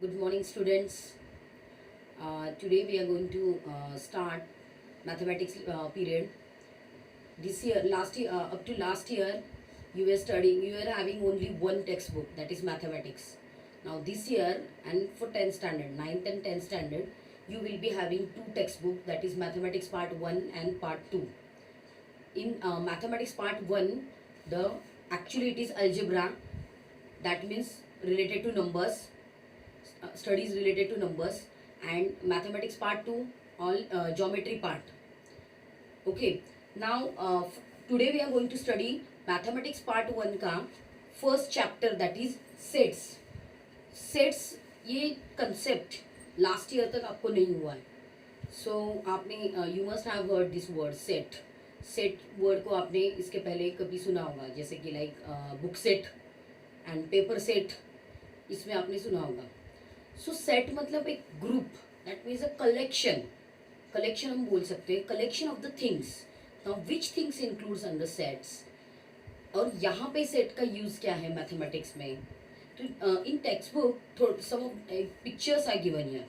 Good morning, students. Today we are going to start mathematics period. This year, last year, up to last year, you were studying. You were having only one textbook, that is mathematics. Now this year, and for 10th standard, 9th and 10th standard, you will be having two textbooks, that is mathematics part 1 and part 2. In mathematics part 1, the actually it is algebra, that means related to numbers, studies related to numbers, and mathematics part 2 all geometry part. Okay, now today we are going to study mathematics part 1 का first chapter, that is sets. Sets ये concept last year तक आपको नहीं हुआ है. So आपने you must have heard this word set. Set word को आपने इसके पहले कभी सुना होगा, जैसे कि like book set and paper set, इसमें आपने सुना होगा. सो सेट मतलब एक group, that means a collection. Collection हम बोल सकते हैं, collection of the things. Now which things includes under sets. और यहाँ पे सेट का यूज क्या है मैथमेटिक्स में. तो in text book some pictures are given here.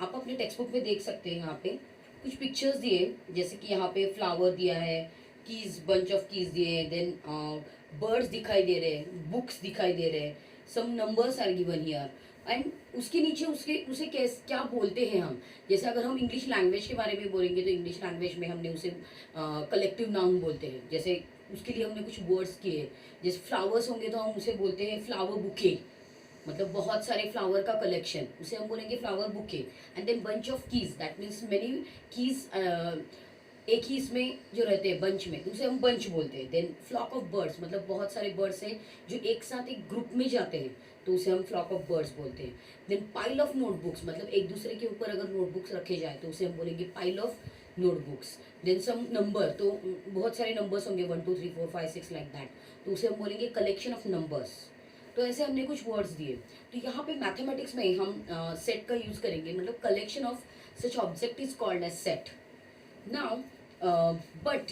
आप अपने टेक्स्ट बुक में देख सकते हैं, यहाँ पे कुछ पिक्चर्स दिए, जैसे कि यहाँ पे फ्लावर दिया है, कीज, बंच ऑफ कीज दिए हैं, देन बर्ड्स दिखाई दे रहे हैं, बुक्स दिखाई दे रहे हैं, some numbers are given here. And उसके नीचे उसे क्या बोलते हैं हम. जैसे अगर हम इंग्लिश लैंग्वेज के बारे में बोलेंगे तो इंग्लिश लैंग्वेज में हमने उसे कलेक्टिव नाउन बोलते हैं. जैसे उसके लिए हमने कुछ वर्ड्स किए, जैसे फ्लावर्स होंगे तो हम उसे बोलते हैं फ्लावर बुके, मतलब बहुत सारे फ्लावर का कलेक्शन, उसे हम बोलेंगे flower bouquet. And then bunch of keys, that means many keys एक ही इसमें जो रहते हैं बंच में, उसे हम बंच बोलते हैं. देन फ्लॉक ऑफ बर्ड्स, मतलब बहुत सारे बर्ड्स हैं जो एक साथ एक ग्रुप में जाते हैं, तो उसे हम फ्लॉक ऑफ बर्ड्स बोलते हैं. देन पाइल ऑफ नोटबुक्स, मतलब एक दूसरे के ऊपर अगर नोटबुक्स रखे जाए तो उसे हम बोलेंगे pile of notebooks. Then some number, तो बहुत सारे नंबर्स होंगे 1 2 3 4 5 6 लाइक दैट, तो उसे हम बोलेंगे कलेक्शन ऑफ नंबर्स. तो ऐसे हमने कुछ वर्ड्स दिए. तो यहाँ पे मैथमेटिक्स में हम सेट का यूज करेंगे, मतलब collection of such object is called as set. Now but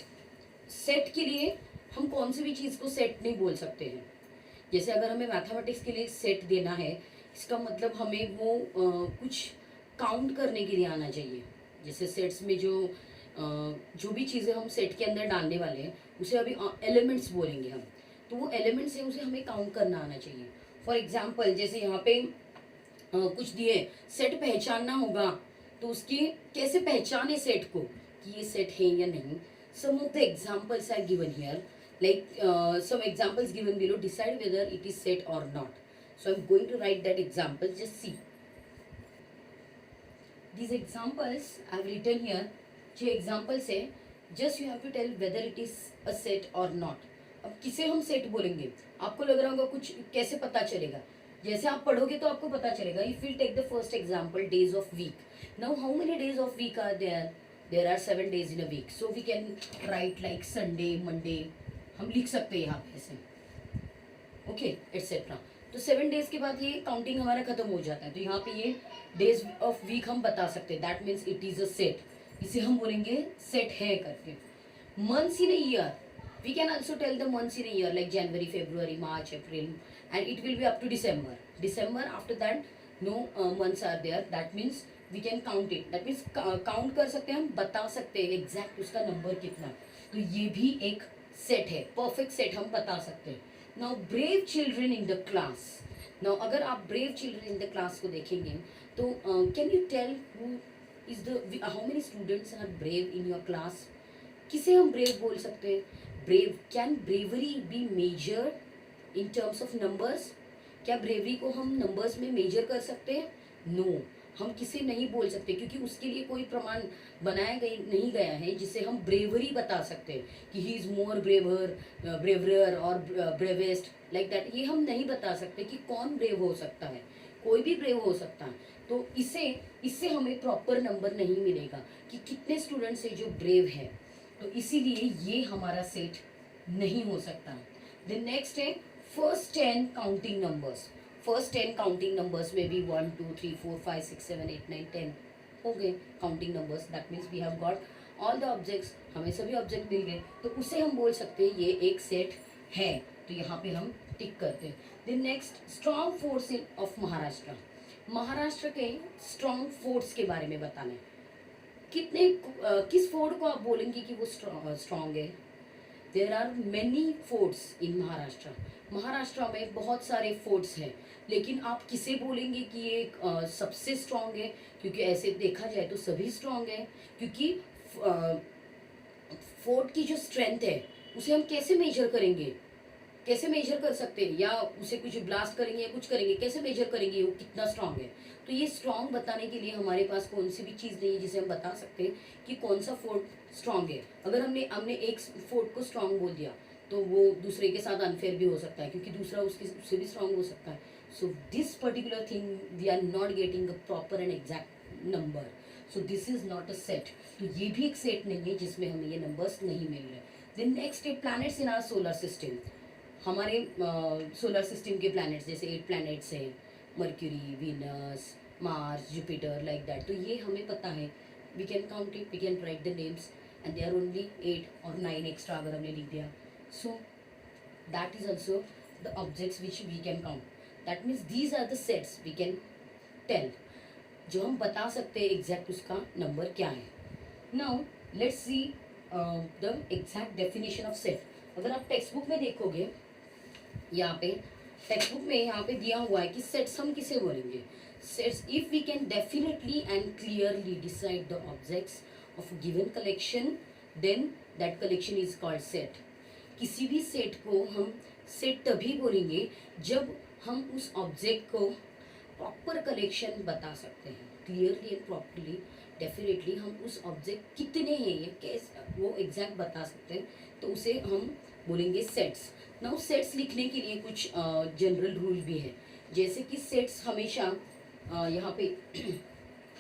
set के लिए हम कौन सी भी चीज़ को सेट नहीं बोल सकते हैं. जैसे अगर हमें मैथमेटिक्स के लिए सेट देना है, इसका मतलब हमें वो कुछ काउंट करने के लिए आना चाहिए. जैसे सेट्स में जो भी चीज़ें हम सेट के अंदर डालने वाले हैं, उसे अभी एलिमेंट्स बोलेंगे हम. तो वो एलिमेंट्स है, उसे हमें काउंट करना आना चाहिए. फॉर एग्जाम्पल, जैसे यहाँ पे कुछ दिए, सेट पहचानना होगा, तो उसकी कैसे पहचाने सेट को कि ये सेट है या नहीं. Some of the examples are given here, like some examples given below. Decide whether it is set or not. So I'm going to write that example. Just see these examples I've written here. जो examples है, just you have to tell whether it is a set or not. अब किसे हम set बोलेंगे, आपको लग रहा होगा कुछ, कैसे पता चलेगा. जैसे आप पढ़ोगे तो आपको पता चलेगा. If we take the first example, days of week. Now how many days of week are there? There are 7 days in a week. So we can write like Sunday, Monday. हम लिख सकते हैं यहाँ पे ऐसे, ओके, एटसेट्रा. तो 7 days के बाद ये काउंटिंग हमारा खत्म हो जाता है. तो यहाँ पे ये डेज ऑफ वीक हम बता सकते हैं, that means it is a set. इसे हम बोलेंगे सेट है करके. Months in a year, we can also tell the months in a year, like January, February, March, April, and it will be up to December. December after that no months are there, that means we can count it. That means count कर सकते हैं, हम बता सकते हैं exact उसका number कितना. तो ये भी एक सेट है, परफेक्ट सेट हम बता सकते हैं. Now brave children in the class. Now अगर आप brave children in the class को देखेंगे तो can you tell who is the, how many students are brave in your class. किसे हम ब्रेव बोल सकते हैं. Brave, can bravery be measured in terms of numbers. क्या ब्रेवरी को हम नंबर्स में मेजर कर सकते हैं. नो, हम किसे नहीं बोल सकते, क्योंकि उसके लिए कोई प्रमाण बनाया नहीं गया है जिसे हम ब्रेवरी बता सकते हैं कि ही इज़ मोर ब्रेवर और ब्रेवेस्ट लाइक दैट. ये हम नहीं बता सकते कि कौन ब्रेव हो सकता है. कोई भी ब्रेव हो सकता है. तो इससे हमें प्रॉपर नंबर नहीं मिलेगा कि कितने स्टूडेंट्स है जो ब्रेव है. तो इसीलिए ये हमारा सेट नहीं हो सकता. द नेक्स्ट है first 10 counting numbers. First 10 counting numbers में भी 1 2 3 4 5 6 7 8 9 10 हो गए counting numbers. That means we have got all the objects, हमें सभी ऑब्जेक्ट मिल गए. तो उसे हम बोल सकते हैं ये एक सेट है. तो यहाँ पे हम टिक करते हैं. The next, strong force of Maharashtra. Maharashtra के स्ट्रॉन्ग फोर्ट्स के बारे में बताना है। कितने किस फोर्ट को आप बोलेंगे कि वो स्ट्रॉन्ग है? देर आर मैनी फोर्ट्स इन महाराष्ट्र। महाराष्ट्र में बहुत सारे फोर्ट्स हैं, लेकिन आप किसे बोलेंगे कि ये सबसे स्ट्रॉन्ग है? क्योंकि ऐसे देखा जाए तो सभी स्ट्रॉन्ग है, क्योंकि फोर्ट की जो स्ट्रेंथ है उसे हम कैसे मेजर करेंगे? कैसे मेजर कर सकते हैं? या उसे कुछ ब्लास्ट करेंगे या कुछ करेंगे, कैसे मेजर करेंगे वो कितना स्ट्रांग है? तो ये स्ट्रांग बताने के लिए हमारे पास कौन सी भी चीज़ नहीं है जिसे हम बता सकते हैं कि कौन सा फोर्ट स्ट्रांग है। अगर हमने हमने एक फोर्ट को स्ट्रांग बोल दिया तो वो दूसरे के साथ अनफेयर भी हो सकता है, क्योंकि दूसरा उससे भी स्ट्रांग हो सकता है। So this particular thing we are not getting a proper and exact number. So this is not a set. तो ये भी एक सेट नहीं है जिसमें हमें ये नंबर्स नहीं मिल रहे। देन नेक्स्ट है planets in our solar system. हमारे सोलर सिस्टम के प्लैनेट्स, जैसे 8 प्लैनेट्स हैं, Mercury, Venus, Mars, Jupiter, like that. तो ये हमें पता है, we can count it, we can write the names and they are only 8 और 9 एक्स्ट्रा अगर हमने लिख दिया। So that is also the objects which we can count. That means these are the sets we can tell, जो हम बता सकते हैं एग्जैक्ट उसका नंबर क्या है। Now let's see the exact definition of set. अगर आप टेक्स्ट बुक में देखोगे, यहाँ पे टेक्स्ट बुक में यहाँ पे दिया हुआ है कि सेट्स हम किसे बोलेंगे? Sets if we can definitely and clearly decide the objects of given collection, then that collection is called set. किसी भी सेट को हम सेट तभी बोलेंगे जब हम उस ऑब्जेक्ट को प्रॉपर कलेक्शन बता सकते हैं, क्लियरली एंड प्रॉपरली डेफिनेटली हम उस ऑब्जेक्ट कितने हैं ये कैसे वो एग्जैक्ट बता सकते हैं, तो उसे हम बोलेंगे सेट्स। नाउ सेट्स लिखने के लिए कुछ जनरल रूल भी है, जैसे कि सेट्स हमेशा यहाँ पे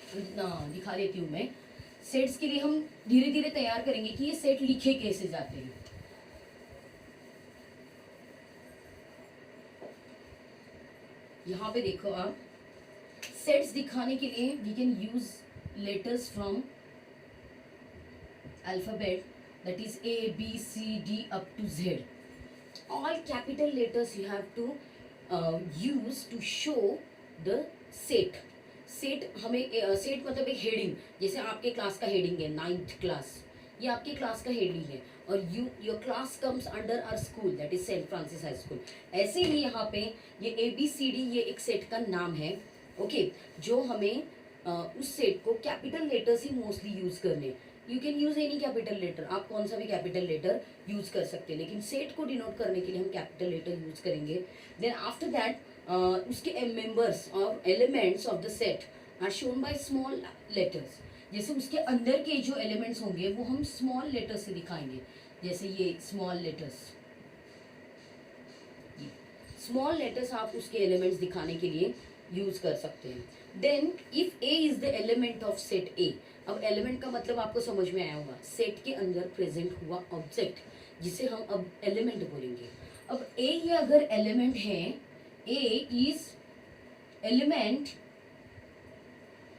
दिखा देती हूँ मैं। सेट्स के लिए हम धीरे धीरे तैयार करेंगे कि ये सेट लिखे कैसे जाते हैं। यहाँ पे देखो आप, सेट्स दिखाने के लिए we can use letters from alphabet, that is A, B, C, D up to Z. All capital letters you have to use to show the set. Set हमें सेट मतलब एक हेडिंग, जैसे आपके क्लास का heading है 9th class, ये आपके class का हेडिंग है, और your class comes under our school, that is Saint Francis high school. ऐसे ही यहाँ पे ये ABCD ये एक सेट का नाम है, ओके जो हमें उस सेट को कैपिटल लेटर्स ही मोस्टली यूज करने। You can use any capital letter, आप कौन सा भी कैपिटल लेटर यूज कर सकते हैं, लेकिन सेट को डिनोट करने के लिए हम कैपिटल लेटर यूज करेंगे। देन आफ्टर दैट उसके मेंबर्स और elements of the set are shown by small letters. जैसे उसके अंदर के जो एलिमेंट्स होंगे वो हम स्मॉल लेटर्स से दिखाएंगे, जैसे ये स्मॉल लेटर्स, स्मॉल लेटर्स आप उसके एलिमेंट्स दिखाने के लिए यूज कर सकते हैं। Then if A is the element of set A, अब एलिमेंट का मतलब आपको समझ में आया होगा, सेट के अंदर प्रेजेंट हुआ ऑब्जेक्ट जिसे हम अब एलिमेंट बोलेंगे। अब ए ये अगर एलिमेंट है, A is element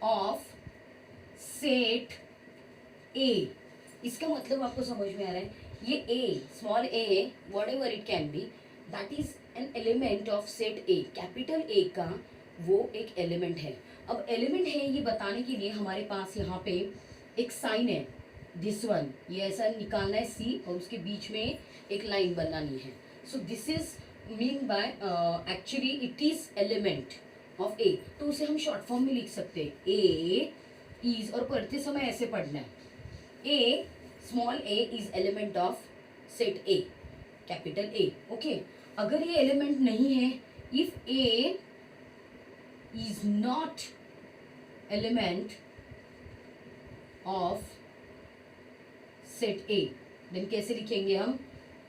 of set A, इसका मतलब आपको समझ में आ रहा है, ये A small A whatever it can be, that is an element of set A. Capital A का वो एक एलिमेंट है। अब एलिमेंट है ये बताने के लिए हमारे पास यहाँ पे एक साइन है, दिस वन, ये ऐसा निकालना है सी और उसके बीच में एक लाइन बनानी है। So this is mean by actually it is element of A, तो उसे हम शॉर्ट फॉर्म में लिख सकते हैं ए इज, और पढ़ते समय ऐसे पढ़ना है, A small A is element of set A capital A, okay. अगर ये एलिमेंट नहीं है, if A is not element of set A, then कैसे लिखेंगे हम,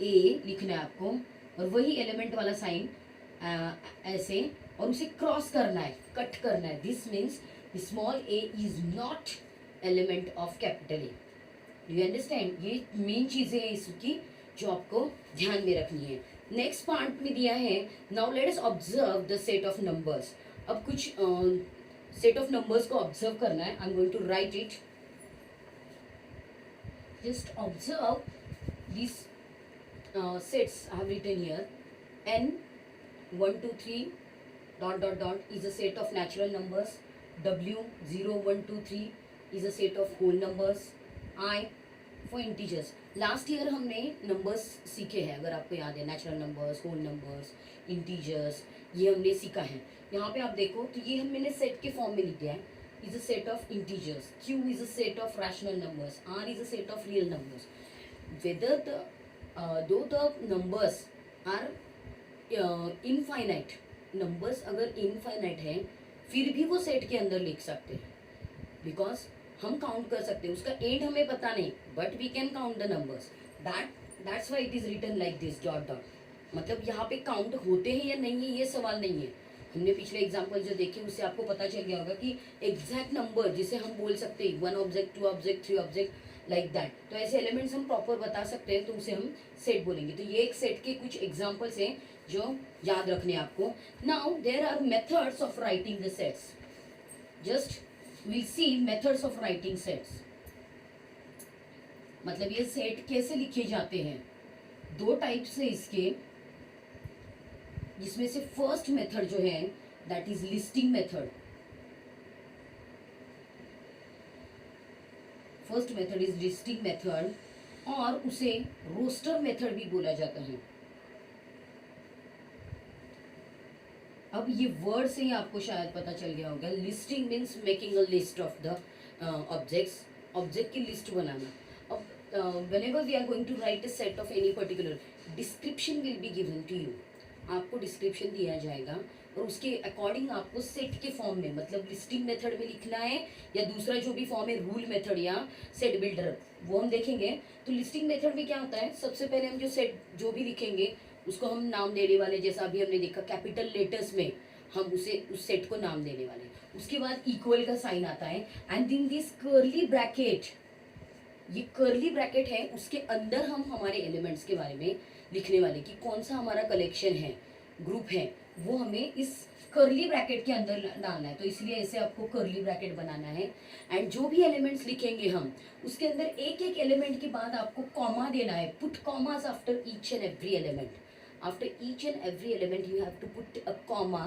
ए लिखना है आपको और वही एलिमेंट वाला साइन ऐसे, और उसे क्रॉस करना है, कट करना है। This means small A is not element of capital A. Do you understand? ये मेन चीजें हैं इसकी जो आपको ध्यान में रखनी है। नेक्स्ट पार्ट में दिया है, now let us observe the set of numbers. अब कुछ सेट ऑफ नंबर्स को ऑब्जर्व करना है। I am going to write it, just observe this sets I have written here, n 1 2 3 dot dot dot is a set of natural numbers, w 0 1 2 3 is a set of whole numbers, I for integers. Last year हमने numbers सीखे हैं, अगर आपको याद है, natural numbers, whole numbers, integers, ये हमने सीखा है. यहाँ पे आप देखो तो ये हमने सेट के फॉर्म में लिख दिया है. Is a set of integers, q is a set of rational numbers, r is a set of real numbers. Whether दो the numbers are infinite, numbers अगर इनफाइनाइट है फिर भी वो सेट के अंदर लिख सकते हैं, बिकॉज हम काउंट कर सकते हैं. उसका एंड हमें पता नहीं, but we can count the numbers. That's why it is written like this dot dot. मतलब यहाँ पे काउंट होते हैं या नहीं है ये सवाल नहीं है. हमने पिछले एग्जाम्पल जो देखे उससे आपको पता चल गया होगा कि एग्जैक्ट नंबर जिसे हम बोल सकते हैं 1 object 2 object 3 object like that, तो ऐसे एलिमेंट्स हम प्रॉपर बता सकते हैं, तो उसे हम सेट बोलेंगे. तो ये एक सेट के कुछ एग्जाम्पल्स हैं जो याद रखने आपको. Now there are methods of writing the sets. Just we'll see methods of writing sets. मतलब ये सेट कैसे लिखे जाते हैं. दो टाइप्स है इसके, जिसमें से फर्स्ट मेथड जो है that is listing method. First method is listing method, और उसे रोस्टर मेथड भी बोला जाता है. अब ये वर्ड से ही आपको शायद पता चल गया होगा. Listing means making a list of the objects, object की लिस्ट बनाना. अब whenever we are going to write a set of any particular, description will be given to you. आपको डिस्क्रिप्शन दिया जाएगा और उसके अकॉर्डिंग आपको सेट के फॉर्म में, मतलब लिस्टिंग मेथड में लिखना है या दूसरा जो भी फॉर्म है रूल मेथड या सेट बिल्डर, वो हम देखेंगे. तो लिस्टिंग मेथड में क्या होता है, सबसे पहले हम जो सेट जो भी लिखेंगे उसको हम नाम देने वाले, जैसा अभी हमने देखा कैपिटल लेटर्स में हम उसे उस सेट को नाम देने वाले. उसके बाद इक्वल का साइन आता है, and in this curly bracket, ये कर्ली ब्रैकेट है, उसके अंदर हम हमारे एलिमेंट्स के बारे में लिखने वाले कि कौन सा हमारा कलेक्शन है, ग्रुप है, वो हमें इस कर्ली ब्रैकेट के अंदर डालना है. तो इसलिए ऐसे आपको कर्ली ब्रैकेट बनाना है. एंड जो भी एलिमेंट्स लिखेंगे हम, उसके अंदर एक एक एलिमेंट के बाद आपको कॉमा देना है. Put commas after each and every element. After each and every element you have to put a comma,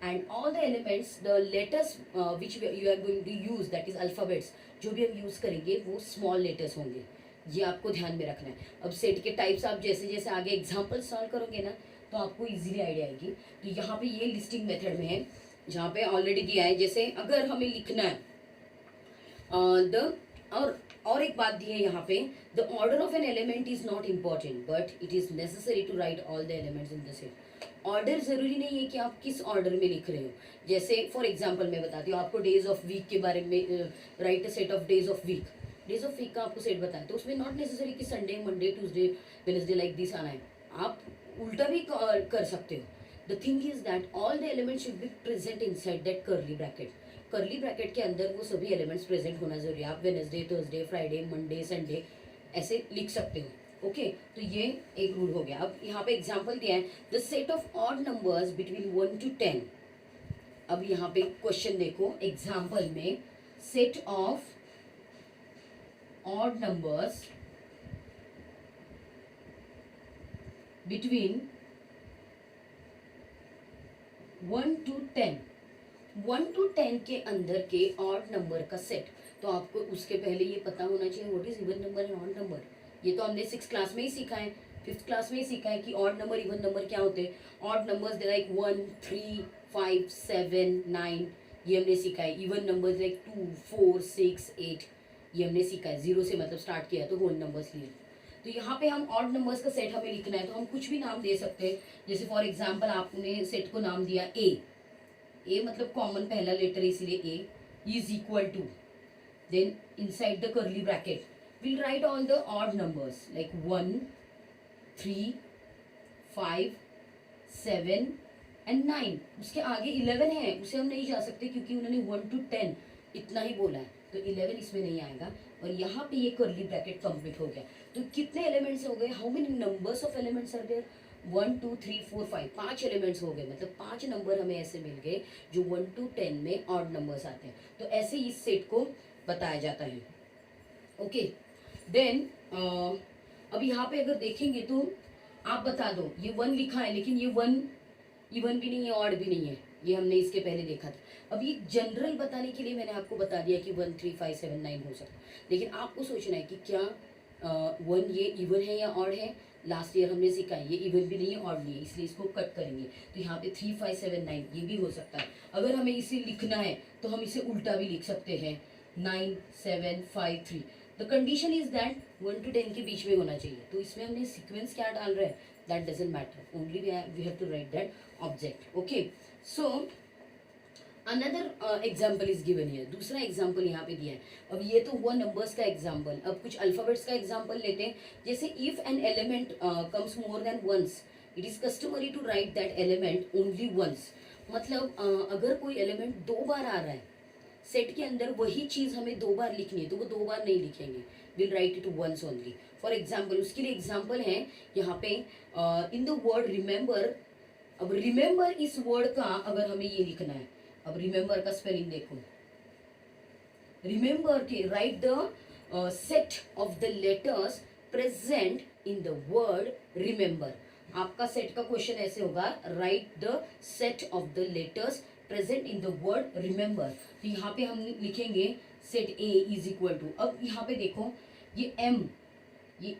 and all the elements, the letters which you are going to use, that is alphabets, जो भी हम use करेंगे वो small letters होंगे. ये आपको ध्यान में रखना है. अब सेट के टाइप्स आप जैसे जैसे आगे एग्जाम्पल सॉल्व करोगे ना तो आपको इजीली आइडिया आएगी. तो यहाँ पे ये लिस्टिंग मेथड में है, जहाँ पे ऑलरेडी दिया है. जैसे अगर हमें लिखना है द और एक बात दी है यहाँ पे, the order of an element is not important but it is necessary to write all the elements in the set. Order जरूरी नहीं है कि आप किस ऑर्डर में लिख रहे हो. जैसे फॉर एग्जांपल मैं बताती हूँ आपको, डेज ऑफ वीक के बारे में, write a set of days of week. Days of week का आपको सेट बताया, तो उसमें नॉट नेसेसरी कि Sunday Monday Tuesday Wednesday like this आना है. आप उल्टा भी कर सकते हो. The thing is that all the elements should be present inside that curly bracket. Curly bracket के अंदर वो सभी एलिमेंट्स प्रेजेंट होना जरूरी है. आप Wednesday Thursday Friday Monday Sunday ऐसे लिख सकते हो. ओके, तो ये एक रूल हो गया. अब यहाँ पे एग्जांपल दिया है, the set of odd numbers between 1 to 10. अब यहाँ पे क्वेश्चन देखो, एग्जांपल में set of odd numbers between 1 to 10. 1 to 10 के अंदर के ऑड नंबर का सेट. तो आपको उसके पहले ये पता होना चाहिए what is even number and odd number. ये तो हमने 6th क्लास में ही सीखा है, 5th क्लास में ही सीखा है कि ऑड नंबर इवन नंबर क्या होते हैं. ऑड नंबर्स लाइक 1 3 5 7 9, ये हमने सीखा है. इवन नंबर्स लाइक 2 4 6 8, ये हमने सीखा है. 0 से मतलब स्टार्ट किया तो होल नंबर्स लिए. तो यहाँ पे हम ऑड नंबर्स का सेट हमें लिखना है, तो हम कुछ भी नाम दे सकते हैं. जैसे फॉर एग्जाम्पल आपने सेट को नाम दिया ए मतलब कॉमन पहला लेटर, इसीलिए A is equal to, then inside the curly bracket we'll write all the odd numbers like 1 3 5 7 and 9. उसके आगे 11 है, उसे हम नहीं जा सकते क्योंकि उन्होंने 1 to 10 इतना ही बोला है, तो 11 इसमें नहीं आएगा. और यहाँ पे ये कर्ली ब्रैकेट कंप्लीट हो गया. तो कितने एलिमेंट्स हो गए, how many numbers of elements are there, 1 2 3 4 5, 5 elements हो गए. मतलब 5 नंबर हमें ऐसे मिल गए जो 1 to 10 में ऑड नंबर्स आते हैं. तो ऐसे इस सेट को बताया जाता है. ओके, देन अब यहाँ पे अगर देखेंगे तो आप बता दो, ये 1 लिखा है लेकिन ये 1 इवन भी नहीं है ऑड भी नहीं है. ये हमने इसके पहले देखा था। अब ये जनरल बताने के लिए मैंने आपको बता दिया कि 1 3 5 7 9 हो सकता है, लेकिन आपको सोचना है कि क्या 1 ये इवन है या ऑड है। लास्ट ईयर हमने सीखा है ये इवन भी नहीं है ऑड नहीं है, इसलिए इसको कट करेंगे। तो यहाँ पे 3 5 7 9 ये भी हो सकता है। अगर हमें इसे लिखना है तो हम इसे उल्टा भी लिख सकते हैं, 9 7 5 3। The condition is that 1 to 10 के बीच में होना चाहिए। तो इसमें हमने सीक्वेंस क्या डाल रहे हैं, that doesn't matter, only we have to write that object. Okay, so another example is given here. दूसरा एग्जाम्पल यहाँ पे दिया है। अब ये तो हुआ नंबर्स का एग्जाम्पल। अब कुछ अल्फाबेट्स का एग्जाम्पल लेते हैं। जैसे if an element comes more than once, it is customary to write that element only once. मतलब अगर कोई एलिमेंट 2 बार आ रहा है सेट के अंदर, वही चीज हमें 2 बार लिखनी है, तो वो 2 बार नहीं लिखेंगे, will write it once only. For example, उसके लिए एग्जाम्पल है यहाँ पे इन द वर्ड रिमेंबर। अब रिमेंबर इस वर्ड का अगर हमें ये लिखना है, अब रिमेंबर का स्पेलिंग देखो, रिमेंबर के write the set of the letters present in the word remember. आपका सेट का क्वेश्चन ऐसे होगा, write the set of the letters present in the word remember. तो यहाँ पे हम लिखेंगे set A is equal to, अब यहाँ पे देखो ये एम, ये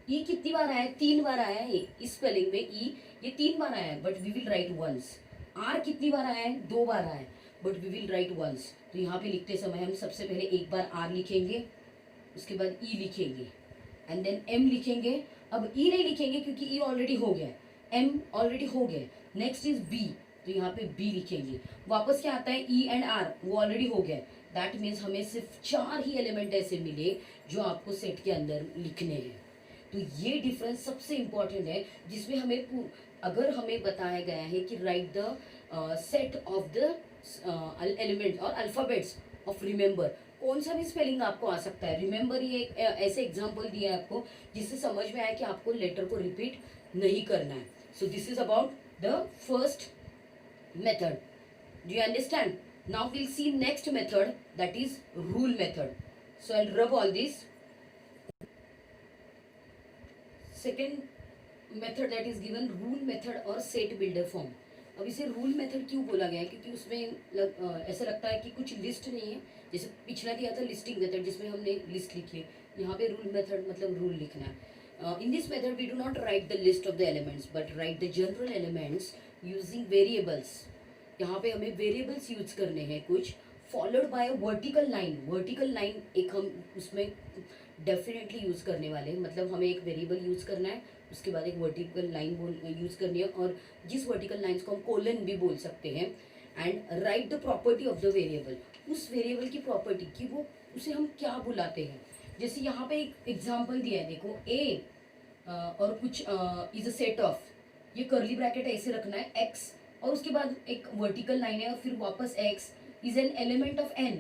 ई कितनी बार आया है, 3 बार आया है इस स्पेलिंग में ई, ये 3 बार आया है, but we will write once. R कितनी बार आया है, 2 बार आया है, but we will write once. तो यहाँ पे लिखते समय हम सबसे पहले एक बार आर लिखेंगे, उसके बाद ई लिखेंगे, एंड देन एम लिखेंगे। अब ई नहीं लिखेंगे क्योंकि ई ऑलरेडी हो गया है, एम ऑलरेडी हो गया। नेक्स्ट इज बी, तो यहाँ पे बी लिखेंगे। वापस क्या आता है, ई एंड आर, वो ऑलरेडी हो गया। दैट मीन्स हमें सिर्फ 4 ही एलिमेंट ऐसे मिले जो आपको सेट के अंदर लिखने हैं। तो ये डिफरेंस सबसे इंपॉर्टेंट है, जिसमें हमें अगर हमें बताया गया है कि right the set of the element और अल्फाबेट्स ऑफ रिमेंबर, कौन सा भी स्पेलिंग आपको आ सकता है। रिमेंबर ये एक ऐसे एग्जांपल दिया है आपको जिससे समझ में आया कि आपको लेटर को रिपीट नहीं करना है। So this is about the first method. Do you understand? Now we'll see next method, that is rule method. So I'll rub all this. Second method that is given, rule method और set builder form. अब इसे rule method क्यों बोला गया है, क्योंकि उसमें ऐसा लगता है कि कुछ लिस्ट नहीं है। जैसे पिछला दिया था लिस्टिंग मेथड जिसमें हमने लिस्ट लिखी है, यहाँ पे रूल मेथड मतलब रूल लिखना है। In this method we do not write the list of the elements but write the general elements using variables. यहाँ पे हमें वेरिएबल्स यूज करने हैं कुछ, followed by vertical line. Vertical line एक हम उसमें डेफिनेटली यूज करने वाले हैं, मतलब हमें एक वेरिएबल यूज करना है, उसके बाद एक वर्टिकल लाइन यूज करनी है, और जिस वर्टिकल लाइंस को हम कोलन भी बोल सकते हैं। And right the property of the variable, उस वेरिएबल की प्रॉपर्टी कि वो उसे हम क्या बुलाते हैं। जैसे यहाँ पे एक एग्जाम्पल दिया है, देखो ए और कुछ इज अ सेट ऑफ, ये कर्ली ब्रैकेट ऐसे रखना है एक्स, और उसके बाद एक वर्टिकल लाइन है और फिर वापस X is an element of N.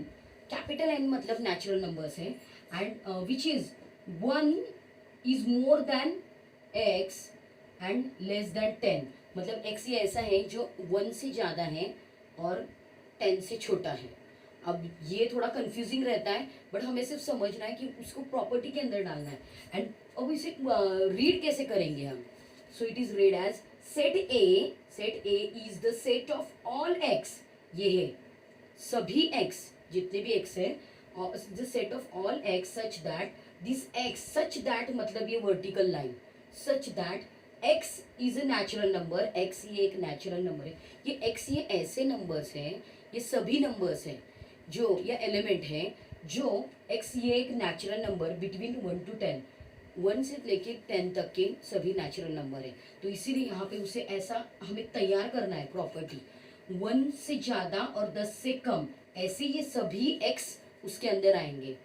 Capital N मतलब नेचुरल नंबर्स हैं, and which is 1 is more than X and less than 10। मतलब एक्स ये ऐसा है जो 1 से ज़्यादा है और 10 से छोटा है। अब ये थोड़ा कंफ्यूजिंग रहता है, बट हमें सिर्फ समझना है कि उसको प्रॉपर्टी के अंदर डालना है। एंड अब इसे रीड कैसे करेंगे हम। So it is read as set A is the set of all x, ये है सभी x जितने भी x है, the set of all x such that this x, such that मतलब ये vertical line, such that x is a natural number, x ये एक natural number है, ये x ये ऐसे numbers हैं, ये सभी numbers हैं जो या element हैं जो x ये एक natural number between 1 to 10, 1 से लेके 10 तक के सभी नेचुरल नंबर है। तो इसीलिए यहाँ पे उसे ऐसा हमें तैयार करना है प्रॉपर्टी, 1 से ज़्यादा और 10 से कम, ऐसे ये सभी x उसके अंदर आएंगे।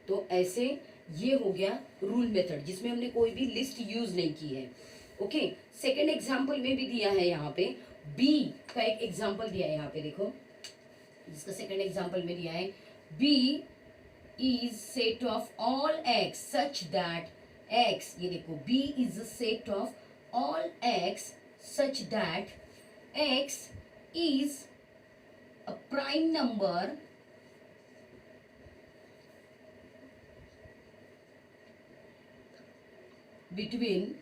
तो ऐसे ये हो गया रूल मेथड जिसमें हमने कोई भी लिस्ट यूज नहीं की है। ओके, सेकेंड एग्जाम्पल में भी दिया है, यहाँ पे b का एक एग्जाम्पल दिया है, यहाँ पे देखो जिसका सेकेंड एग्जाम्पल में दिया है, b is set of all x such that x, ये देखो b is a set of all x such that x is a prime number between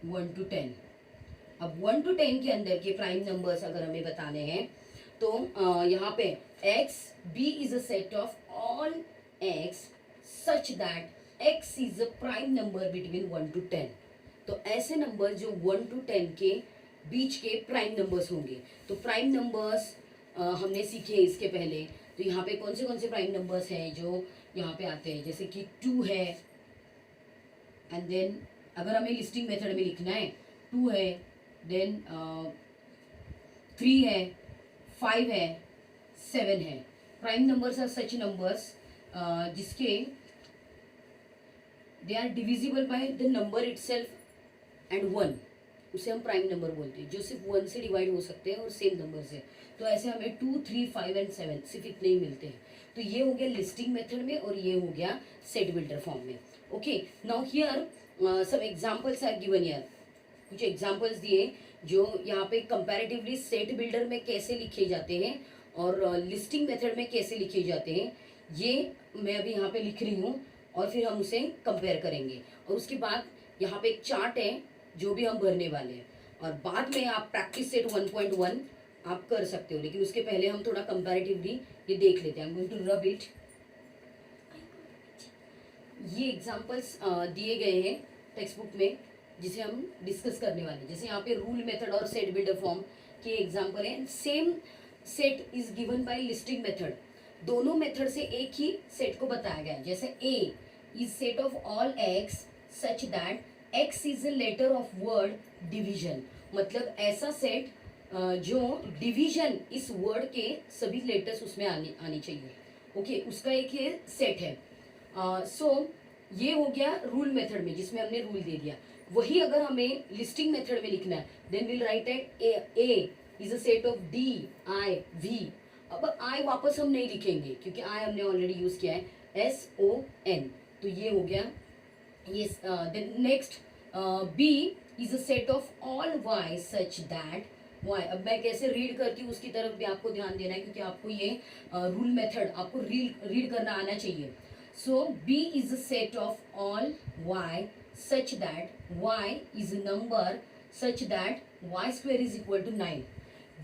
1 to 10। अब 1 to 10 के अंदर के प्राइम नंबर्स अगर हमें बताने हैं तो यहाँ पे x b is a set of all x such that x is a prime number between 1 to 10। तो ऐसे नंबर जो 1 to 10 के बीच के प्राइम नंबर्स होंगे। तो प्राइम नंबर्स हमने सीखे इसके पहले। तो यहाँ पे कौन से प्राइम नंबर्स हैं जो यहाँ पे आते हैं, जैसे कि 2 है, एंड देन अगर हमें लिस्टिंग मेथड में लिखना है 2 है, देन 3 है, 5 है, 7 है। Prime numbers are such numbers जिसके they are divisible by the number itself and 1, उसे हम प्राइम नंबर बोलते हैं, जो सिर्फ 1 से डिवाइड हो सकते हैं और सेम नंबर से। तो ऐसे हमें 2, 3, 5 एंड 7 सिर्फ इतने ही मिलते हैं। तो ये हो गया लिस्टिंग मेथड में और ये हो गया सेट बिल्डर फॉर्म में। ओके, नाउ हियर सब एग्जांपल्स आर गिवन हियर। कुछ एग्जांपल्स दिए जो यहाँ पे कंपैरेटिवली सेट बिल्डर में कैसे लिखे जाते हैं और लिस्टिंग मेथड में कैसे लिखे जाते हैं, ये मैं अभी यहाँ पे लिख रही हूँ और फिर हम उसे कंपेयर करेंगे। और उसके बाद यहाँ पे एक चार्ट है जो भी हम भरने वाले हैं, और बाद में आप प्रैक्टिस सेट 1.1 आप कर सकते हो, लेकिन उसके पहले हम थोड़ा कंपैरेटिवली ये देख लेते हैं। I am going to rub it. ये एग्जांपल्स दिए गए हैं टेक्स्ट बुक में जिसे हम डिस्कस करने वाले हैं। जैसे यहाँ पे रूल मेथड और सेट बिल्डर फॉर्म के एग्जांपल हैं। Same set is given by listing method. दोनों मेथड से एक ही सेट को बताया गया है। जैसे A is set of all x such that x is a letter of word division. मतलब ऐसा सेट जो डिवीजन इस वर्ड के सभी लेटर्स उसमें आनी चाहिए। ओके, उसका एक ये सेट है। सो ये हो गया रूल मेथड में जिसमें हमने रूल दे दिया। वही अगर हमें लिस्टिंग मेथड में लिखना है, then will write at A is a set of D I V. अब आई वापस हम नहीं लिखेंगे क्योंकि आई हमने ऑलरेडी यूज किया है, एस ओ एन। तो ये हो गया ये। Then next B is a set of all Y such that Y. अब मैं कैसे रीड करती हूँ उसकी तरफ भी आपको ध्यान देना है क्योंकि आपको ये रूल मेथड आपको रीड करना आना चाहिए। So B is a set of all Y such that y is a number such that y square is equal to 9।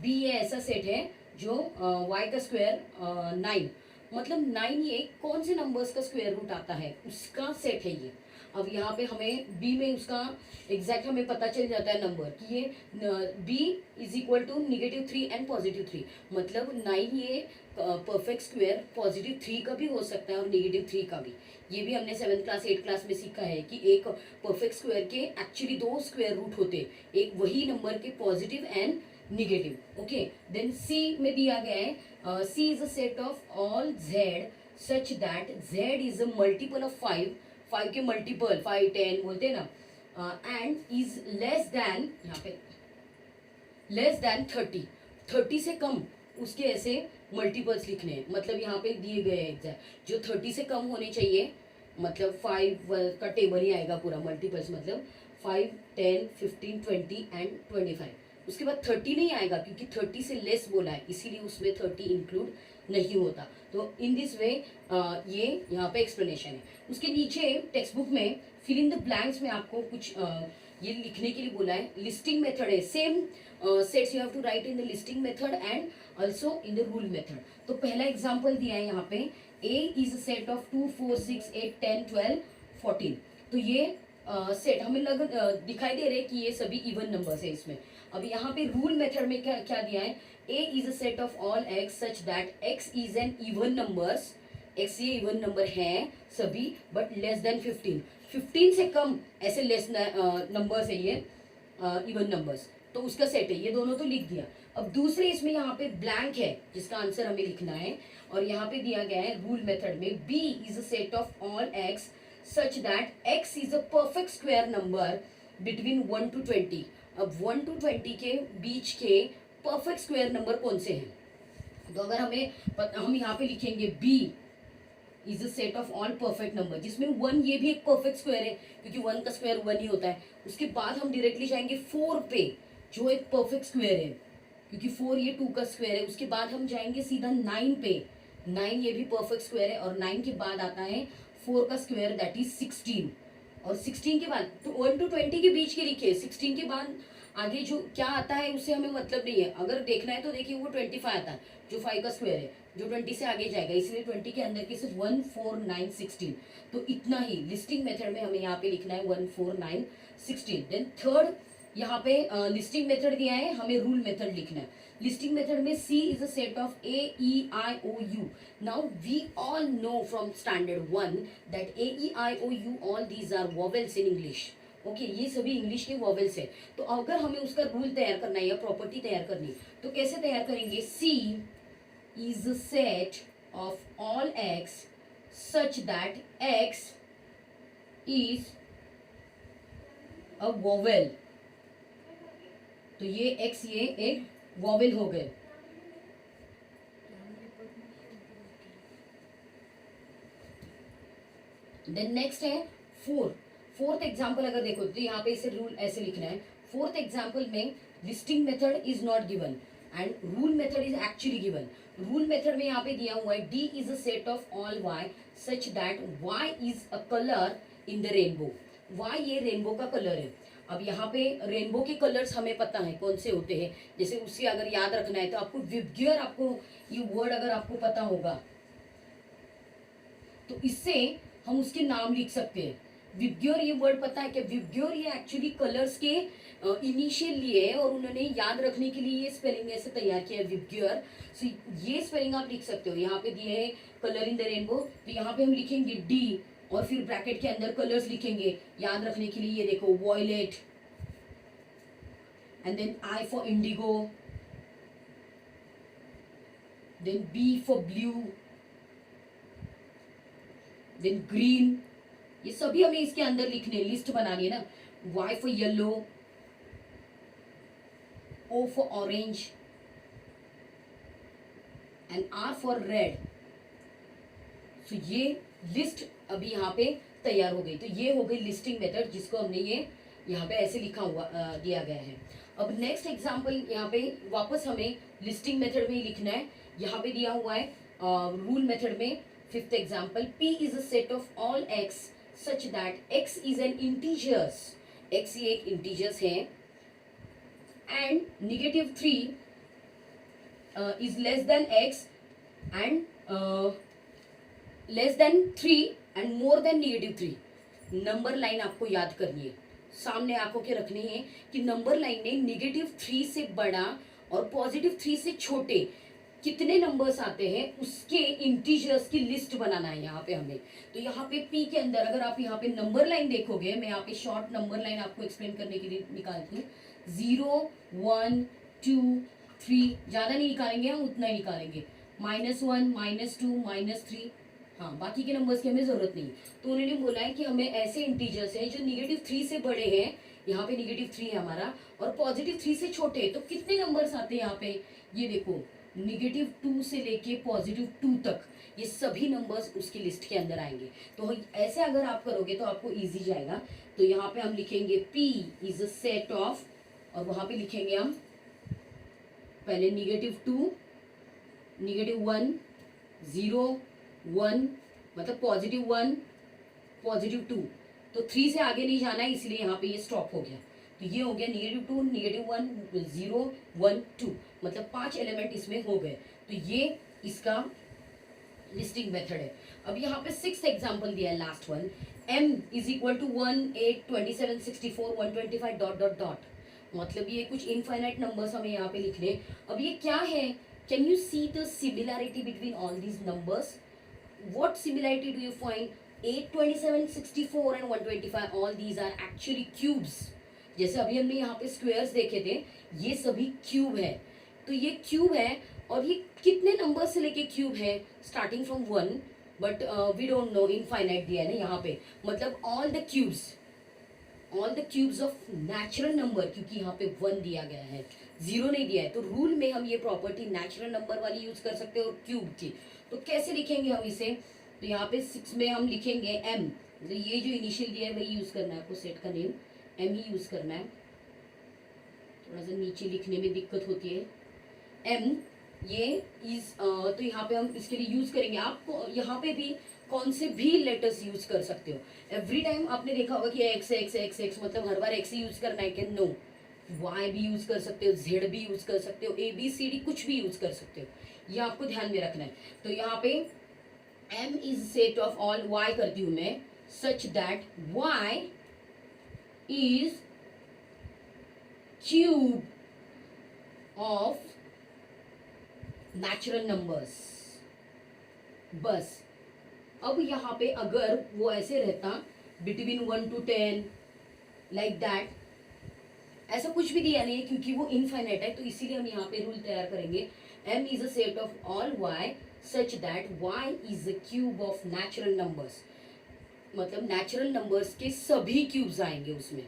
B ये ऐसा सेट है जो y का स्क्वायर 9, मतलब 9 ये कौन से नंबर्स का स्क्वायर रूट आता है उसका सेट है ये। अब यहाँ पे हमें b में उसका एग्जैक्ट हमें पता चल जाता है नंबर कि ये b is equal to -3 and +3। मतलब 9 ये परफेक्ट स्क्वायर +3 का भी हो सकता है और -3 का भी। ये भी हमने 7th क्लास 8th क्लास में सीखा है कि एक परफेक्ट स्क्वायर के एक्चुअली 2 स्क्वायर रूट होते, एक वही नंबर के positive and negative. Okay, then C में दिया गया है C is a set of all Z such that Z is a multiple of 5 के मल्टीपल 5, 10 बोलते हैं ना, एंड इज लेस देन, यहाँ पे लेस देन 30 से कम उसके ऐसे मल्टीपल्स लिखने हैं। मतलब यहाँ पे दिए गए हैं एग्जैक्ट जो 30 से कम होने चाहिए, मतलब 5 का टेबल ही आएगा पूरा मल्टीपल्स, मतलब 5, 10, 15, 20 एंड 25। उसके बाद 30 नहीं आएगा क्योंकि 30 से लेस बोला है, इसीलिए उसमें 30 इंक्लूड नहीं होता। तो इन दिस वे ये यहाँ पे एक्सप्लेनेशन है। उसके नीचे टेक्स्ट बुक में फिल इन द ब्लैंक्स में आपको कुछ ये लिखने के लिए बोला है। लिस्टिंग मेथड है, same sets you have to write in the listing method and also in the rule method. तो पहला एग्जाम्पल दिया है यहाँ पे, A is a set of 2, 4, 6, 8, 10, 12, 14। तो ये सेट हमें दिखाई दे रहे हैं कि ये सभी इवन नंबर्स है इसमें। अब यहाँ पे रूल मेथड में क्या क्या दिया है, A is a set of all x such that x is an even numbers. X ये इवन नंबर है सभी बट लेस देन 15 से कम ऐसे लेस नंबर्स है ये इवन नंबर्स, तो उसका सेट है। ये दोनों तो लिख दिया। अब दूसरे इसमें यहाँ पे ब्लैंक है जिसका आंसर हमें लिखना है, और यहाँ पे दिया गया है रूल मेथड में B is a set of all x such that x is a perfect square number between 1 to 20। अब 1 to 20 के बीच के perfect square number कौन से हैं? तो अगर हम यहाँ पे लिखेंगे b is a set of all perfect number, जिसमें 1 ये भी एक perfect square है क्योंकि 1 का स्क्वायर 1 ही होता है। उसके बाद हम डायरेक्टली जाएंगे 4 पे जो एक perfect square है क्योंकि 4 ये 2 का स्क्वायर है। उसके बाद हम जाएंगे सीधा 9 पे, 9 ये भी perfect square है, और 9 के बाद आता है 4 का स्क्वायर दैट इज 16, और 16 के बाद तो 1 to 20 के बीच के लिखे, 16 के बाद आगे जो क्या आता है उससे हमें मतलब नहीं है, अगर देखना है तो देखिए वो 25 आता है जो 5 का स्क्वायर है, जो 20 से आगे जाएगा, इसलिए 20 के अंदर की सिर्फ 1 4 9 16, तो इतना ही लिस्टिंग मेथड में हमें यहाँ पे लिखना है 1 4 9 16। देन थर्ड यहाँ पे लिस्टिंग मेथड दिया है, हमें रूल मेथड लिखना है। लिस्टिंग मेथड में C is a set of A, E, I, O, U. Now we all know from standard 1 that A, E, I, O, U all these are vowels in English. Okay ये सभी English के vowels है। तो अगर हमें उसका rule तैयार करना है या प्रॉपर्टी तैयार करनी है तो कैसे तैयार करेंगे? C is a set of all X such that X is a vowel। तो ये X ये एक वॉवेल हो गए। देन नेक्स्ट है फोर्थ एग्जाम्पल। अगर देखो तो यहाँ पे इसे रूल ऐसे लिखना है। फोर्थ एग्जाम्पल में listing method is not given and rule method is actually given. Rule method में यहाँ पे दिया हुआ है D is a set of all Y such that Y is a colour in the rainbow. Y ये rainbow का colour है। अब यहाँ पे रेनबो के कलर्स हमें पता है कौन से होते हैं, जैसे उससे अगर याद रखना है तो आपको विबग्योर, आपको ये वर्ड अगर आपको पता होगा तो इससे हम उसके नाम लिख सकते हैं। विबग्योर ये वर्ड पता है क्या? विबग्योर ये एक्चुअली कलर्स के इनिशियल लिए है और उन्होंने याद रखने के लिए ये स्पेलिंग ऐसे तैयार किया है विबग्योर। सो ये स्पेलिंग आप लिख सकते हो। यहाँ पे दिए है कलर इन द रेनबो, तो यहाँ पे हम लिखेंगे D और फिर ब्रैकेट के अंदर कलर्स लिखेंगे याद रखने के लिए। ये देखो violet and then I for indigo, then B for blue, then green. ये सभी हमें इसके अंदर लिखने, लिस्ट बनानी है ना। Y for yellow, O for orange and R for red. So ये लिस्ट अभी यहाँ पे तैयार हो गई। तो ये हो गई लिस्टिंग मेथड जिसको हमने ये यहाँ पे ऐसे लिखा हुआ दिया गया है। अब नेक्स्ट एग्जांपल यहाँ पे वापस हमें लिस्टिंग मेथड में ही लिखना है। यहाँ पे दिया हुआ है रूल मेथड में fifth example, P is a set of all X such that X is an integers. X ये एक इंटीजर्स है and -3 is less than X and less then 3 and more than -3। Number line आपको याद करनी है, सामने आंखों के रखनी है कि नंबर लाइन में -3 से बड़ा और +3 से छोटे कितने नंबर्स आते हैं उसके इंटीजर्स की लिस्ट बनाना है यहाँ पे हमें। तो यहाँ पे P के अंदर अगर आप यहाँ पे नंबर लाइन देखोगे, मैं यहाँ पे शॉर्ट नंबर लाइन आपको एक्सप्लेन करने के लिए निकालती हूँ। 0 1 2 3 ज्यादा नहीं निकालेंगे हम, उतना ही निकालेंगे। -1 -2 -3, हाँ बाकी के नंबर्स की हमें जरूरत नहीं। तो उन्होंने बोला है कि हमें ऐसे इंटीजर्स हैं जो -3 से बड़े हैं, यहाँ पे -3 है हमारा, और +3 से छोटे हैं। तो कितने नंबर्स आते हैं यहाँ पे? ये देखो -2 से लेके +2 तक ये सभी नंबर्स उसकी लिस्ट के अंदर आएंगे। तो ऐसे अगर आप करोगे तो आपको इजी जाएगा। तो यहाँ पे हम लिखेंगे P is a set of, और वहां पे लिखेंगे हम पहले -2 -1 0 1 मतलब +1 +2। तो 3 से आगे नहीं जाना है, इसलिए यहाँ पे ये स्टॉप हो गया। तो ये हो गया -2 -1 0 1 2, मतलब 5 एलिमेंट इसमें हो गए। तो ये इसका लिस्टिंग मेथड है। अब यहाँ पे 6th एग्जांपल दिया है, last one. M is equal to 1 8 27 64 125 dot dot dot, मतलब ये कुछ इनफाइनाइट नंबर्स हमें यहाँ पे लिखने। अब ये क्या है? Can you see the similarity between all these numbers? What similarity do you find? 8, 27, 64 and 125 all these are actually cubes। जैसे अभी हमने यहाँ पे स्क्वायर्स देखे थे, ये सभी क्यूब है। तो ये क्यूब है और ये कितने नंबर से लेके क्यूब है? Starting from 1, but we don't know, infinite दिया है ना यहाँ पे, मतलब all the cubes of natural number, क्योंकि यहाँ पे 1 दिया गया है, 0 नहीं दिया है। तो रूल में हम ये प्रॉपर्टी नेचुरल नंबर वाली यूज कर सकते हैं और क्यूब की। तो कैसे लिखेंगे हम इसे? तो यहाँ पे 6 में हम लिखेंगे M, तो ये जो इनिशियल दिया है वही यूज करना है आपको, सेट का नेम M ही यूज करना है। थोड़ा सा नीचे लिखने में दिक्कत होती है। M ये इज, तो यहाँ पे हम इसके लिए यूज करेंगे। आपको यहाँ पे भी कौन से भी लेटर्स यूज कर सकते हो। एवरी टाइम आपने देखा होगा कि एक्स एक्स एक्स एक्स, मतलब हर बार एक्स ही यूज करना है क्या? नो, वाई भी यूज कर सकते हो, जेड भी यूज कर सकते हो, ए बी सी डी कुछ भी यूज कर सकते हो, ये आपको ध्यान में रखना है। तो यहाँ पे m is set of all, y करती हूं मैं, such that y is cube of natural numbers. बस अब यहाँ पे अगर वो ऐसे रहता बिटवीन 1 to 10 लाइक दैट, ऐसा कुछ भी दिया नहीं है क्योंकि वो इनफाइनाइट है, तो इसीलिए हम यहाँ पे रूल तैयार करेंगे m is a set of all y such that y is a cube of natural numbers, मतलब नेचुरल नंबर्स के सभी क्यूब्स आएंगे उसमें।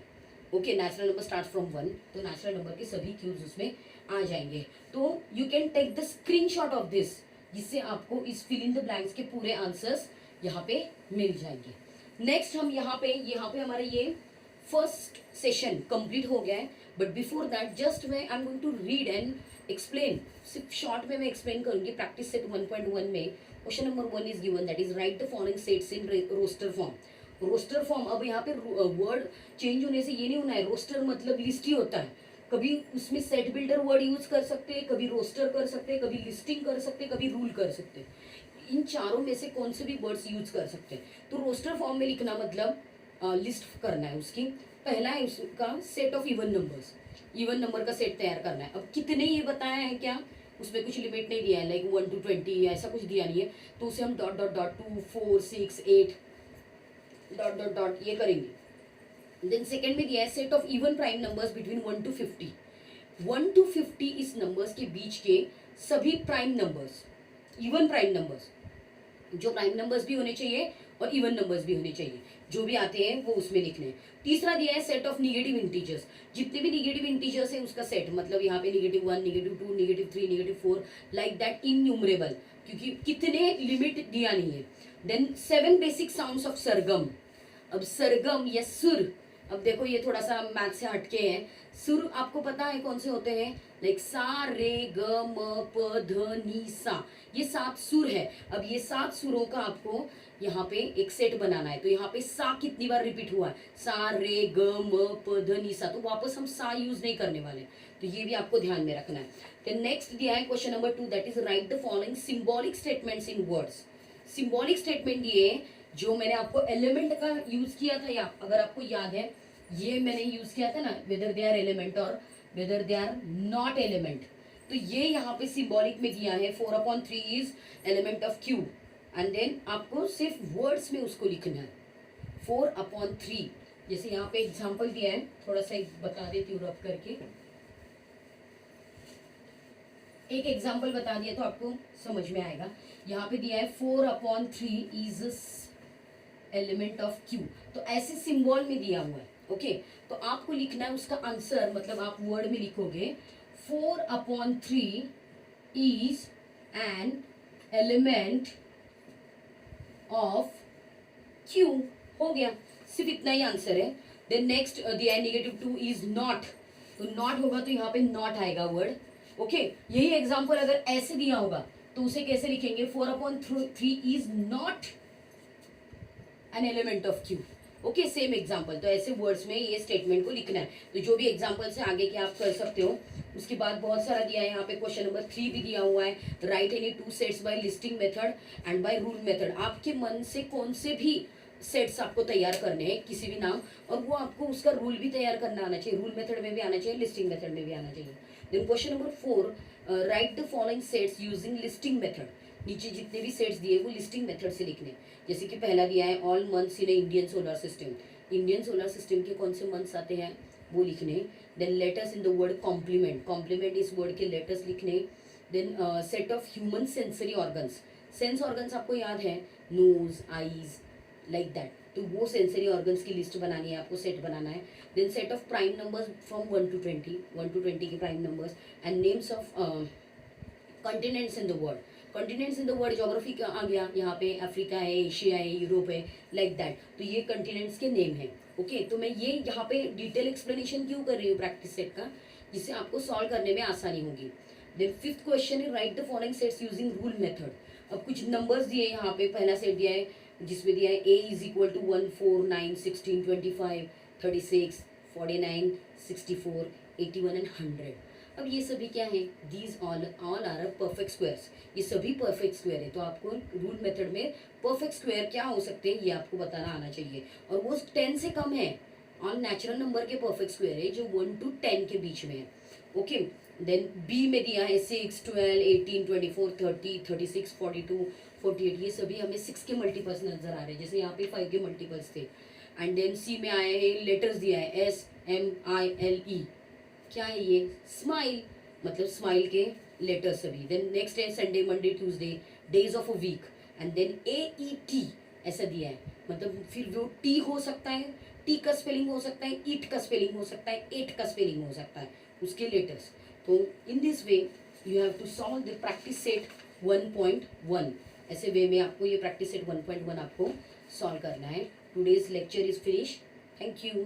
Okay, natural number start from 1, तो नेचुरल नंबर के सभी क्यूब्स उसमें आ जाएंगे। तो you can take the screenshot of this, जिससे आपको इस फिल इन द ब्लैंक्स के पूरे आंसर्स यहाँ पे मिल जाएंगे। नेक्स्ट हम यहाँ पे हमारा ये फर्स्ट सेशन कंप्लीट हो गया है, बट बिफोर दैट जस्ट मैं I am going to read and explain, सिर्फ शॉर्ट में मैं एक्सप्लेन करूंगी। प्रैक्टिस सेट 1.1 में question number 1 is given, that is write the following sets in roster form. Roster form, अब यहाँ पे वर्ड चेंज होने से ये नहीं होना है, रोस्टर मतलब लिस्ट ही होता है, कभी उसमें सेट बिल्डर वर्ड यूज कर सकते हैं, कभी रोस्टर कर सकते हैं, कभी लिस्टिंग कर सकते हैं, कभी रूल कर सकते हैं, इन चारों में से कौन से भी वर्ड्स यूज कर सकते हैं। तो रोस्टर फॉर्म में लिखना मतलब लिस्ट करना है उसकी। पहला है उसका set of even numbers, even number का सेट तैयार करना है। अब कितने ये बताया है क्या, उसमें कुछ लिमिट नहीं दिया है, लाइक 1 to 20 ऐसा कुछ दिया नहीं है, तो उसे हम dot dot dot 2 4 6 8 dot dot dot ये करेंगे। देन सेकेंड में दिया है set of even prime numbers between 1 to 50। 1 to 50 इस नंबर्स के बीच के सभी prime numbers, even prime numbers, जो प्राइम नंबर्स भी होने चाहिए और इवन नंबर्स भी होने चाहिए, जो भी आते हैं वो उसमें लिखने हैं। तीसरा दिया है सेट ऑफ निगेटिव इंटीजर्स, जितने भी निगेटिव इंटीजर्स है उसका सेट, मतलब यहाँ पे -1 -2 -3 -4 लाइक दैट इनन्यूमरेबल, क्योंकि कितने लिमिट दिया नहीं है। देन 7 बेसिक साउंड्स ऑफ सरगम। अब सरगम या सुर, अब देखो ये थोड़ा सा मैथ से हटके है। सुर आपको पता है कौन से होते हैं, लाइक सा रे ग म प ध नी सा, ये 7 सुर है। अब ये 7 सुरों का आपको यहाँ पे एक सेट बनाना है। तो यहाँ पे सा कितनी बार रिपीट हुआ है, सा रे ग म प ध नी सा, तो वापस हम सा यूज नहीं करने वाले, तो ये भी आपको ध्यान में रखना है। तो नेक्स्ट दिया है question number 2, that is write the following symbolic statements in words. Symbolic statement दिए जो मैंने आपको एलिमेंट का यूज किया था, या अगर आपको याद है ये मैंने यूज किया था ना, वेदर दे आर एलिमेंट और whether they are not element, तो ये यहाँ पे सिंबॉलिक में दिया है 4/3 is element of Q, and then आपको सिर्फ वर्ड्स में उसको लिखना है 4/3। जैसे यहाँ पे एग्जांपल दिया है, थोड़ा सा बता देती हूँ रब करके, एक एग्जांपल बता दिया तो आपको समझ में आएगा। यहाँ पे दिया है 4/3 इज एलिमेंट ऑफ क्यू, तो ऐसे सिंबल में दिया हुआ है। ओके, तो आपको लिखना है उसका आंसर, मतलब आप वर्ड में लिखोगे 4/3 is an element of Q, हो गया, सिर्फ इतना ही आंसर है। देन नेक्स्ट दिया है -2 इज नॉट, तो नॉट होगा तो यहाँ पे नॉट आएगा वर्ड। ओके, यही एग्जांपल अगर ऐसे दिया होगा तो उसे कैसे लिखेंगे, 4/3 is not an element of Q. Okay, same example, तो ऐसे वर्ड्स में ये स्टेटमेंट को लिखना है। तो जो भी एग्जांपल से आगे के आप कर सकते हो। उसके बाद बहुत सारा दिया है यहाँ पे, क्वेश्चन नंबर 3 भी दिया हुआ है, write any 2 sets by listing method and by rule method. आपके मन से कौन से भी सेट्स आपको तैयार करने हैं, किसी भी नाम, और वो आपको उसका रूल भी तैयार करना आना चाहिए, रूल मेथड में भी आना चाहिए, लिस्टिंग मेथड में भी आना चाहिए। Then question number 4, write the following sets using listing method. नीचे जितने भी सेट्स दिए वो लिस्टिंग मेथड से लिखने, जैसे कि पहला दिया है all months in Indian solar system, Indian solar system के कौन से मंथ्स आते हैं वो लिखने। Then letters in the word complement, complement इस वर्ड के लेटर्स लिखने। Then set of human sensory organs, sense organs आपको याद है, नोज, आईज, लाइक दैट, तो वो सेंसरी ऑर्गन्स की लिस्ट बनानी है आपको, सेट बनाना है। Then set of prime numbers from 1 to 20, 1 to 20 के prime numbers, and names of continents in the world, continents in the world, geography का आ गया, यहाँ पे अफ्रीका है, एशिया है, यूरोप है, लाइक दैट, तो ये कॉन्टिनेंट्स के नेम है। ओके, तो मैं ये यहाँ पे डिटेल एक्सप्लेनेशन क्यों कर रही हूँ प्रैक्टिस सेट का, जिससे आपको सॉल्व करने में आसानी होगी। देन 5th क्वेश्चन है right the following sets using rule method. अब कुछ नंबर्स दिए यहाँ पे, पहला सेट दिया है जिसमें दिया है a is equal to 1 4 9 16 25 36 49 64 81 and 100। अब ये सभी क्या है, these all are perfect squares, ये सभी परफेक्ट स्क्वायर है। तो आपको रूल मेथड में परफेक्ट स्क्वायर क्या हो सकते हैं ये आपको बताना आना चाहिए, और वो 10 से कम है। ऑल नेचुरल नंबर के परफेक्ट स्क्वायर है जो 1 to 10 के बीच में है। ओके, देन बी में दिया है 6, 12, 18, 24, 30, 36, 42, 48, ये सभी हमें 6 के मल्टीपल्स नजर आ रहे हैं, जैसे यहाँ पे 5 के मल्टीपल्स थे। एंड देन सी में आया है, लेटर्स दिया है SMILE, क्या है ये, स्माइल, मतलब स्माइल के लेटर्स सभी। देन नेक्स्ट है Sunday, Monday, Tuesday, days of a week. And then AET ऐसा दिया है, मतलब फिर वो टी हो सकता है, टी का स्पेलिंग हो सकता है, ईट का स्पेलिंग हो सकता है, एट का स्पेलिंग हो सकता है, उसके लेटर्स। तो in this way you have to solve the practice set 1.1। ऐसे वे में आपको ये प्रैक्टिस सेट 1.1 आपको सॉल्व करना है। Today's lecture is finish. Thank you.